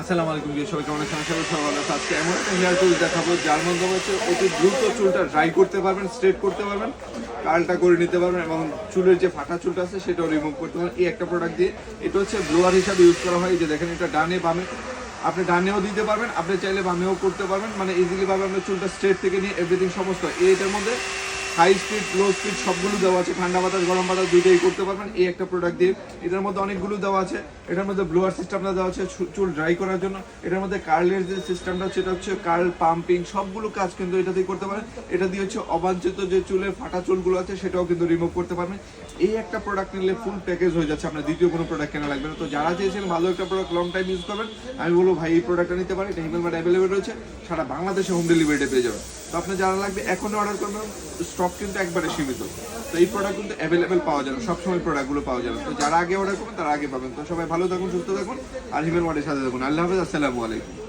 আসসালামু আলাইকুম, সবাই কেমন আছেন? আশা করি সবাই ভালো আছেন। আজকে এমন একটা হেয়ার টুল দেখাবো যার মাধ্যমে হচ্ছে অতি দ্রুত চুলটা ড্রাই করতে পারবেন, স্ট্রেট করতে পারবেন, কার্লটা করে নিতে পারবেন এবং চুলের যে ফাটা চুলটা আছে সেটাও রিমুভ করতে পারবেন এই একটা প্রোডাক্ট দিয়ে। এটা হচ্ছে ব্লোয়ার হিসাবে ইউজ করা হয়। এই যে দেখেন, এটা ডানে বামে, আপনি ডানেও দিতে পারবেন, আপনি চাইলে বামেও করতে পারবেন, মানে ইজিলি ভাবে আপনার চুলটা স্ট্রেট থেকে নিয়ে এভরিথিং সমস্ত এটার মধ্যে হাই স্পিড লো স্পিড সবগুলো দেওয়া আছে। ঠান্ডা বাতাস গরম বাতাস দুইটাই করতে পারবেন এই একটা প্রোডাক্ট দিয়ে। এটার মধ্যে অনেকগুলো দেওয়া আছে। এটার মধ্যে ব্লোয়ার সিস্টেমটা দেওয়া আছে চুল ড্রাই করার জন্য। এটার মধ্যে কার্লের যে সিস্টেমটা হচ্ছে, এটা হচ্ছে কার্ল পাম্পিং, সবগুলো কাজ কিন্তু এটা দিয়ে করতে পারেন। এটা দিয়ে হচ্ছে অবাঞ্ছিত যে চুলের ফাটা চুলগুলো আছে সেটাও কিন্তু রিমুভ করতে পারবেন। এই একটা প্রোডাক্ট নিলে ফুল প্যাকেজ হয়ে যাচ্ছে, আপনার দ্বিতীয় কোনো প্রোডাক্ট কেনা লাগবে না। তো যারা চেয়েছেন ভালো একটা প্রোডাক্ট লং টাইম ইউজ করবেন, আমি বলবো ভাই এই প্রোডাক্টটা নিতে পারেন। হিমেল মার্ট অ্যাভেলেবেল রয়েছে, সারা বাংলাদেশে হোম ডেলিভারিতে পেয়ে যাবেন। তো আপনি যারা লাগবে এখনই অর্ডার করবেন, স্টক কিন্তু একবারে সীমিত। তো এই প্রোডাক্ট কিন্তু অ্যাভেলেবেল পাওয়া যাবে, সবসময় প্রোডাক্টগুলো পাওয়া যাবে। তো যারা আগে অর্ডার করবেন তারা আগে পাবেন। তো সবাই ভালো থাকুন, সুস্থ থাকুন, আর হিমেল মার্টের সাথে থাকুন। আল্লাহ হাফেজ, আসসালামু আলাইকুম।